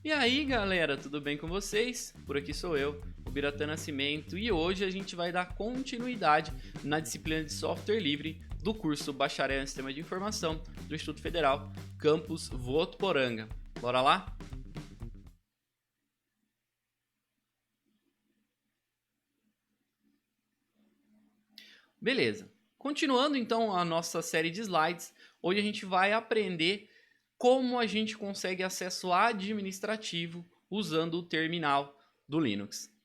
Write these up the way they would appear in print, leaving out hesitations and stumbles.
E aí galera, tudo bem com vocês? Por aqui sou eu, o Biratã Nascimento, e hoje a gente vai dar continuidade na disciplina de software livre do curso Bacharel em Sistema de Informação do Instituto Federal, Campus Votuporanga. Bora lá? Beleza. Continuando então a nossa série de slides, hoje a gente vai aprender como a gente consegue acesso administrativo usando o terminal do Linux.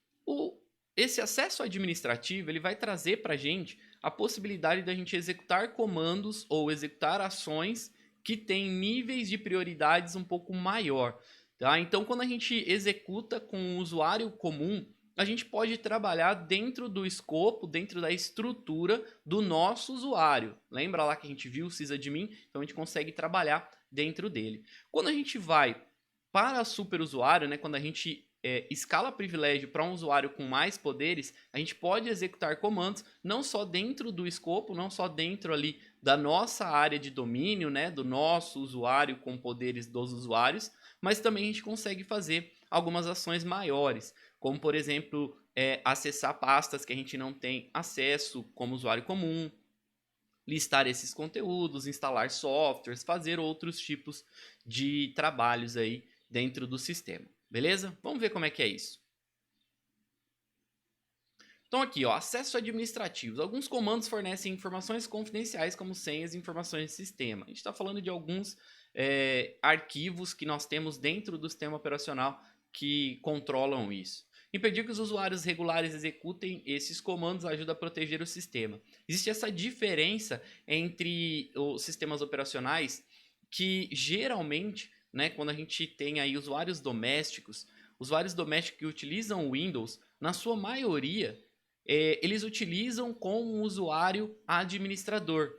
Esse acesso administrativo ele vai trazer para a gente a possibilidade da gente executar comandos ou executar ações que têm níveis de prioridades um pouco maior. Tá? Então, quando a gente executa com um usuário comum, a gente pode trabalhar dentro do escopo, dentro da estrutura do nosso usuário. Lembra lá que a gente viu o sysadmin? Então a gente consegue trabalhar dentro dele. Quando a gente vai para super usuário, né, quando a gente escala privilégio para um usuário com mais poderes, a gente pode executar comandos não só dentro do escopo, não só dentro ali da nossa área de domínio, né, do nosso usuário com poderes dos usuários, mas também a gente consegue fazer algumas ações maiores, como por exemplo acessar pastas que a gente não tem acesso como usuário comum, listar esses conteúdos, instalar softwares, fazer outros tipos de trabalhos aí dentro do sistema. Beleza? Vamos ver como é que é isso. Então aqui, ó, acesso administrativos. Alguns comandos fornecem informações confidenciais como senhas e informações de sistema. A gente está falando de alguns arquivos que nós temos dentro do sistema operacional que controlam isso. Impedir que os usuários regulares executem esses comandos ajuda a proteger o sistema. Existe essa diferença entre os sistemas operacionais que geralmente, né, quando a gente tem aí usuários domésticos que utilizam o Windows, na sua maioria, eles utilizam como um usuário administrador.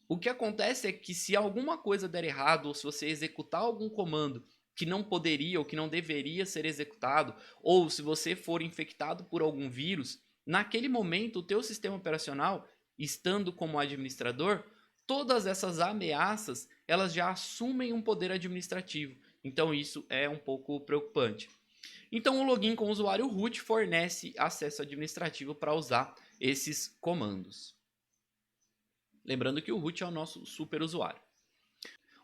O que acontece é que se alguma coisa der errado, ou se você executar algum comando que não poderia ou que não deveria ser executado, ou se você for infectado por algum vírus, naquele momento o teu sistema operacional, estando como administrador, todas essas ameaças, elas já assumem um poder administrativo. Então isso é um pouco preocupante. Então o login com o usuário root fornece acesso administrativo para usar esses comandos. Lembrando que o root é o nosso super usuário.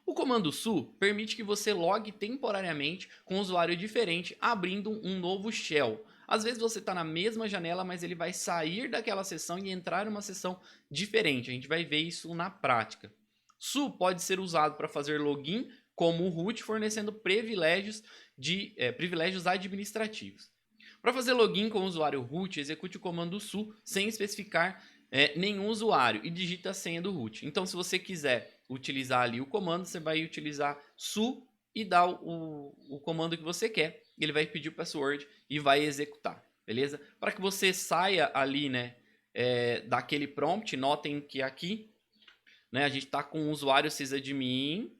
O comando su permite que você logue temporariamente com um usuário diferente, abrindo um novo shell. Às vezes você está na mesma janela, mas ele vai sair daquela sessão e entrar em uma sessão diferente. A gente vai ver isso na prática. Su pode ser usado para fazer login como o root, fornecendo privilégios administrativos. Para fazer login com o usuário root, execute o comando su sem especificar nenhum usuário e digita a senha do root. Então, se você quiser utilizar ali o comando, você vai utilizar su e dar o comando que você quer. Ele vai pedir o password e vai executar, beleza? Para que você saia ali, né, daquele prompt, notem que aqui, né, a gente está com o usuário sysadmin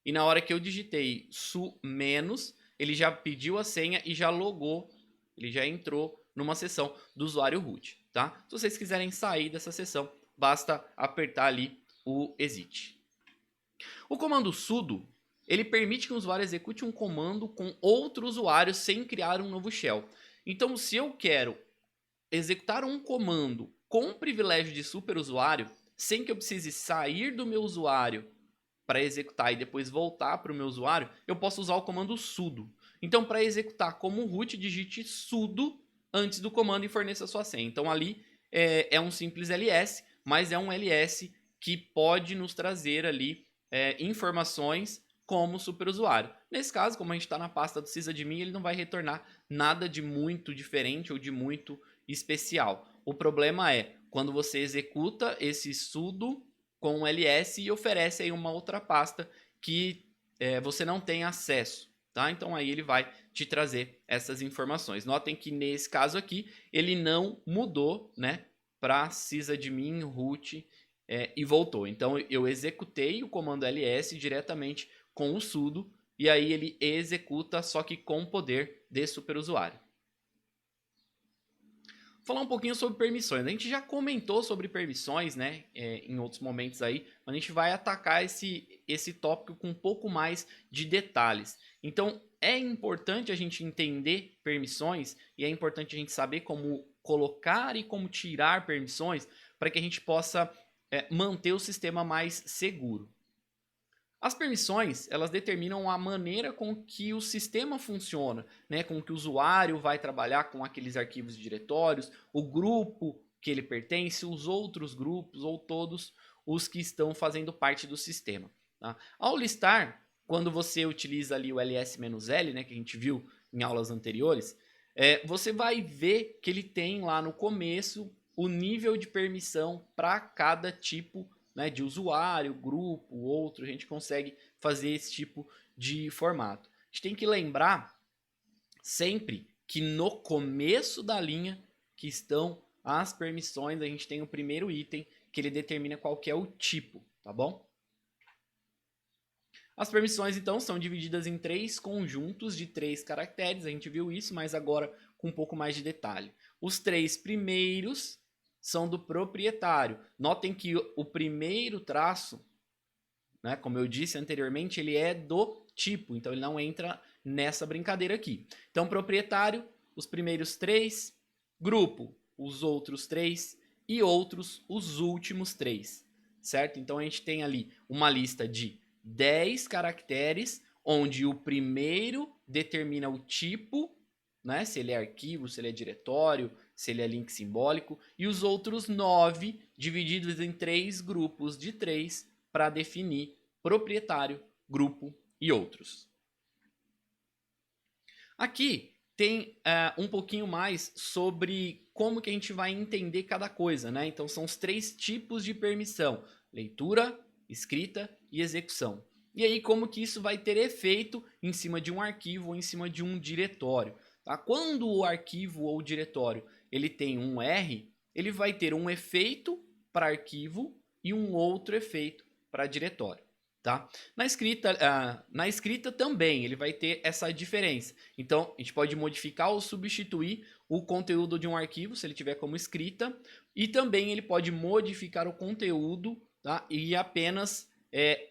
e na hora que eu digitei su menos, ele já pediu a senha e já logou, ele já entrou numa sessão do usuário root, tá? Se vocês quiserem sair dessa sessão, basta apertar ali o exit. O comando sudo, ele permite que o usuário execute um comando com outro usuário sem criar um novo shell. Então, se eu quero executar um comando com privilégio de superusuário, sem que eu precise sair do meu usuário para executar e depois voltar para o meu usuário, eu posso usar o comando sudo. Então, para executar como root, digite sudo antes do comando e forneça a sua senha. Então, ali é um simples ls, mas é um ls que pode nos trazer ali informações como superusuário. Nesse caso, como a gente está na pasta do sysadmin, ele não vai retornar nada de muito diferente ou de muito especial. O problema é quando você executa esse sudo com um ls e oferece aí uma outra pasta que você não tem acesso. Tá? Então aí ele vai te trazer essas informações. Notem que nesse caso aqui ele não mudou, né, para sysadmin root e voltou. Então eu executei o comando ls diretamente com o sudo e aí ele executa só que com o poder de superusuário. falar um pouquinho sobre permissões. A gente já comentou sobre permissões, né, em outros momentos aí, mas a gente vai atacar esse tópico com um pouco mais de detalhes. Então, é importante a gente entender permissões e é importante a gente saber como colocar e como tirar permissões para que a gente possa manter o sistema mais seguro. As permissões, elas determinam a maneira com que o sistema funciona, né? Com que o usuário vai trabalhar com aqueles arquivos e diretórios, o grupo que ele pertence, os outros grupos ou todos os que estão fazendo parte do sistema. Tá? Ao listar, quando você utiliza ali o ls-l, né, que a gente viu em aulas anteriores, você vai ver que ele tem lá no começo o nível de permissão para cada tipo, né, de usuário, grupo, outro, a gente consegue fazer esse tipo de formato. A gente tem que lembrar sempre que no começo da linha que estão as permissões, a gente tem o primeiro item que ele determina qual que é o tipo, tá bom? As permissões, então, são divididas em 3 conjuntos de 3 caracteres, a gente viu isso, mas agora com um pouco mais de detalhe. Os 3 primeiros são do proprietário. Notem que o primeiro traço, né, como eu disse anteriormente, ele é do tipo, então ele não entra nessa brincadeira aqui. Então, proprietário, os primeiros 3, grupo, os outros 3 e outros, os últimos 3, certo? Então, a gente tem ali uma lista de 10 caracteres, onde o primeiro determina o tipo, né, se ele é arquivo, se ele é diretório, se ele é link simbólico, e os outros 9 divididos em 3 grupos de 3 para definir proprietário, grupo e outros. Aqui tem um pouquinho mais sobre como que a gente vai entender cada coisa, né? Então são os 3 tipos de permissão: leitura, escrita e execução. E aí como que isso vai ter efeito em cima de um arquivo ou em cima de um diretório. Tá? Quando o arquivo ou o diretório ele tem um R, ele vai ter um efeito para arquivo e um outro efeito para diretório. Tá? Na escrita também ele vai ter essa diferença. Então a gente pode modificar ou substituir o conteúdo de um arquivo se ele tiver como escrita, e também ele pode modificar o conteúdo, tá? E apenas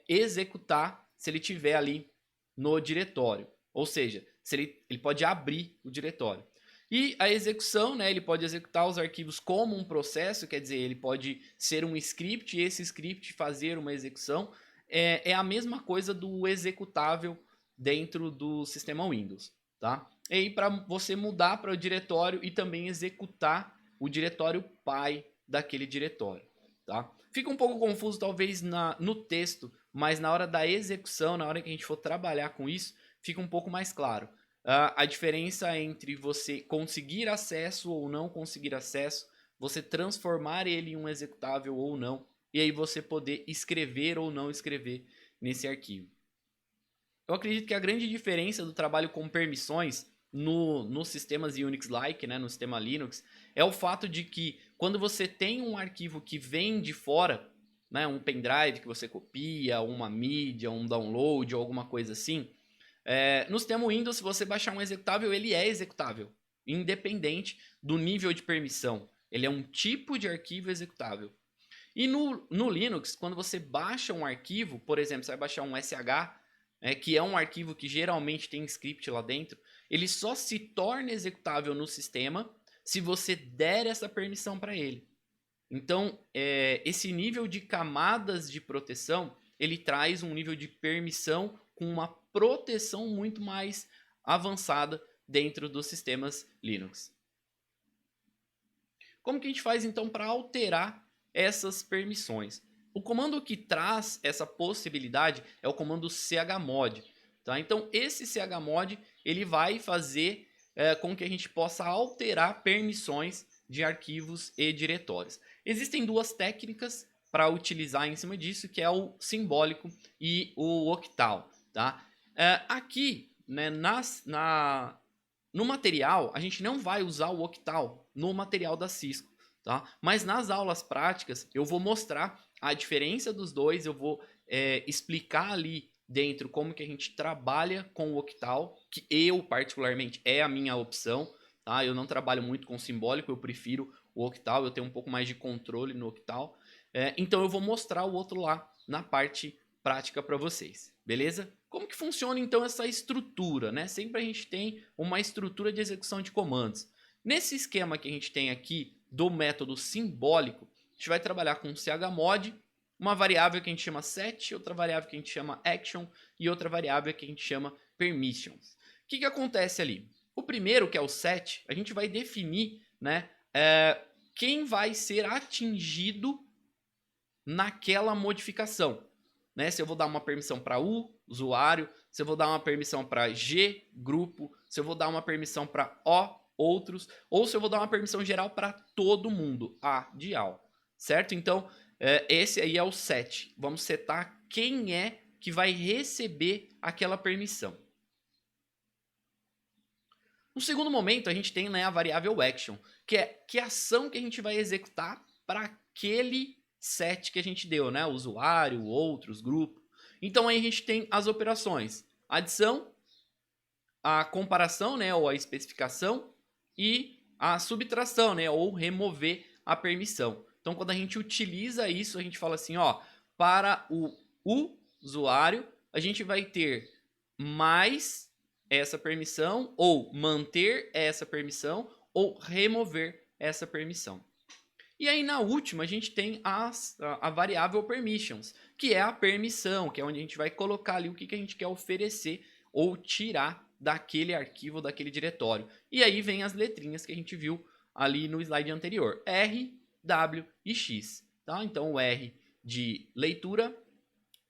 executar se ele tiver ali no diretório. Ou seja, se ele pode abrir o diretório. E a execução, né, ele pode executar os arquivos como um processo, quer dizer, ele pode ser um script e esse script fazer uma execução. É a mesma coisa do executável dentro do sistema Windows. Tá? E aí, para você mudar para o diretório e também executar o diretório pai daquele diretório. Tá? Fica um pouco confuso, talvez, no texto, mas na hora da execução, na hora que a gente for trabalhar com isso, fica um pouco mais claro. A diferença entre você conseguir acesso ou não conseguir acesso, você transformar ele em um executável ou não, e aí você poder escrever ou não escrever nesse arquivo. Eu acredito que a grande diferença do trabalho com permissões nos sistemas Unix-like, né, no sistema Linux, é o fato de que quando você tem um arquivo que vem de fora, né, um pendrive que você copia, uma mídia, um download ou alguma coisa assim, no sistema Windows, se você baixar um executável, ele é executável, independente do nível de permissão. Ele é um tipo de arquivo executável. E no Linux, quando você baixa um arquivo, por exemplo, você vai baixar um SH, que é um arquivo que geralmente tem script lá dentro, ele só se torna executável no sistema se você der essa permissão para ele. Então, esse nível de camadas de proteção, ele traz um nível de permissão com uma proteção muito mais avançada dentro dos sistemas Linux. Como que a gente faz então para alterar essas permissões? O comando que traz essa possibilidade é o comando chmod. Tá? Então esse chmod ele vai fazer com que a gente possa alterar permissões de arquivos e diretórios. Existem duas técnicas para utilizar em cima disso, que é o simbólico e o octal. Tá? Aqui, né, no material, a gente não vai usar o octal no material da Cisco, tá? Mas nas aulas práticas, eu vou mostrar a diferença dos dois, eu vou explicar ali dentro como que a gente trabalha com o octal, que eu particularmente é a minha opção, tá? Eu não trabalho muito com simbólico, eu prefiro o octal, eu tenho um pouco mais de controle no octal. Então eu vou mostrar o outro lá na parte prática para vocês, beleza? Como que funciona então essa estrutura, né? Sempre a gente tem uma estrutura de execução de comandos. Nesse esquema que a gente tem aqui do método simbólico, a gente vai trabalhar com chmod, uma variável que a gente chama set, outra variável que a gente chama action e outra variável que a gente chama permissions. O que acontece ali? O primeiro, que é o set, a gente vai definir, né, quem vai ser atingido naquela modificação. Né? Se eu vou dar uma permissão para U, usuário, se eu vou dar uma permissão para G, grupo, se eu vou dar uma permissão para O, outros, ou se eu vou dar uma permissão geral para todo mundo, A de all, certo? Então, esse aí é o set. Vamos setar quem é que vai receber aquela permissão. No segundo momento, a gente tem, né, a variável action, que é que ação que a gente vai executar para aquele set que a gente deu, né? Usuário, outros, grupo. Então aí a gente tem as operações: adição, a comparação, né, ou a especificação, e a subtração, né, ou remover a permissão. Então quando a gente utiliza isso, a gente fala assim, ó, para o usuário, a gente vai ter mais essa permissão, ou manter essa permissão, ou remover essa permissão. E aí na última a gente tem a variável permissions, que é a permissão, que é onde a gente vai colocar ali o que a gente quer oferecer ou tirar daquele arquivo, daquele diretório. E aí vem as letrinhas que a gente viu ali no slide anterior, R, W e X. Tá? Então o R de leitura,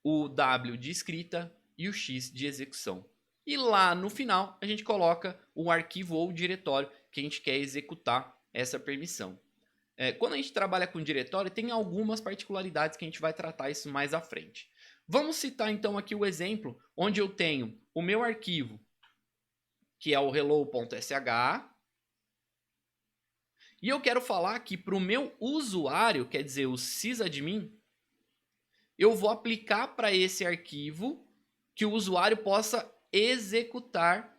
o W de escrita e o X de execução. E lá no final a gente coloca o arquivo ou o diretório que a gente quer executar essa permissão. Quando a gente trabalha com diretório, tem algumas particularidades que a gente vai tratar isso mais à frente. Vamos citar então aqui o exemplo onde eu tenho o meu arquivo, que é o hello.sh, e eu quero falar que para o meu usuário, quer dizer, o sysadmin, eu vou aplicar para esse arquivo que o usuário possa executar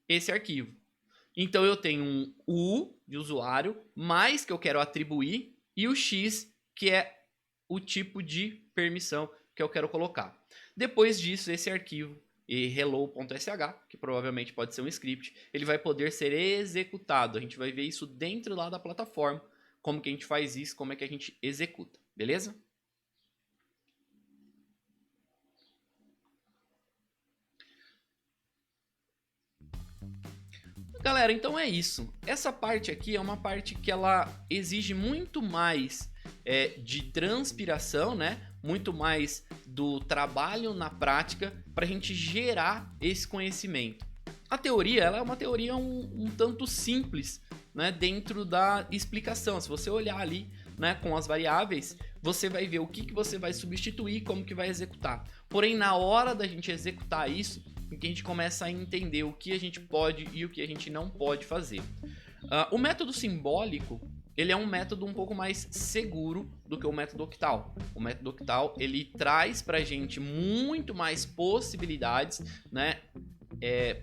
esse arquivo. Então eu tenho um U de usuário, mais que eu quero atribuir, e o X, que é o tipo de permissão que eu quero colocar. Depois disso, esse arquivo, hello.sh, que provavelmente pode ser um script, ele vai poder ser executado. A gente vai ver isso dentro lá da plataforma, como que a gente faz isso, como é que a gente executa, beleza? Galera, então é isso. Essa parte aqui é uma parte que ela exige muito mais de transpiração, né? Muito mais do trabalho na prática para a gente gerar esse conhecimento. A teoria, ela é uma teoria um tanto simples, né? Dentro da explicação. Se você olhar ali, né, com as variáveis, você vai ver o que você vai substituir, como que vai executar. Porém, na hora da gente executar isso, em que a gente começa a entender o que a gente pode e o que a gente não pode fazer. O método simbólico, ele é um método um pouco mais seguro do que o método octal. O método octal, ele traz pra gente muito mais possibilidades, né?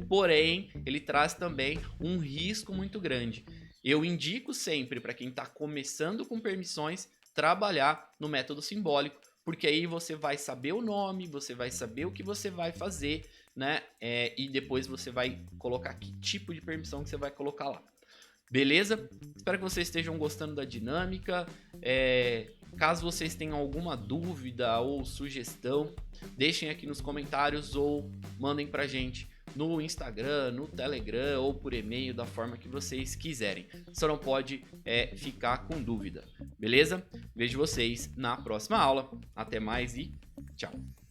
Porém, ele traz também um risco muito grande. Eu indico sempre para quem está começando com permissões, trabalhar no método simbólico, porque aí você vai saber o nome, você vai saber o que você vai fazer, né? E depois você vai colocar que tipo de permissão que você vai colocar lá. Beleza? Espero que vocês estejam gostando da dinâmica. Caso vocês tenham alguma dúvida ou sugestão, deixem aqui nos comentários ou mandem pra gente no Instagram, no Telegram ou por e-mail, da forma que vocês quiserem. Só não pode ficar com dúvida, beleza? Vejo vocês na próxima aula. Até mais e tchau!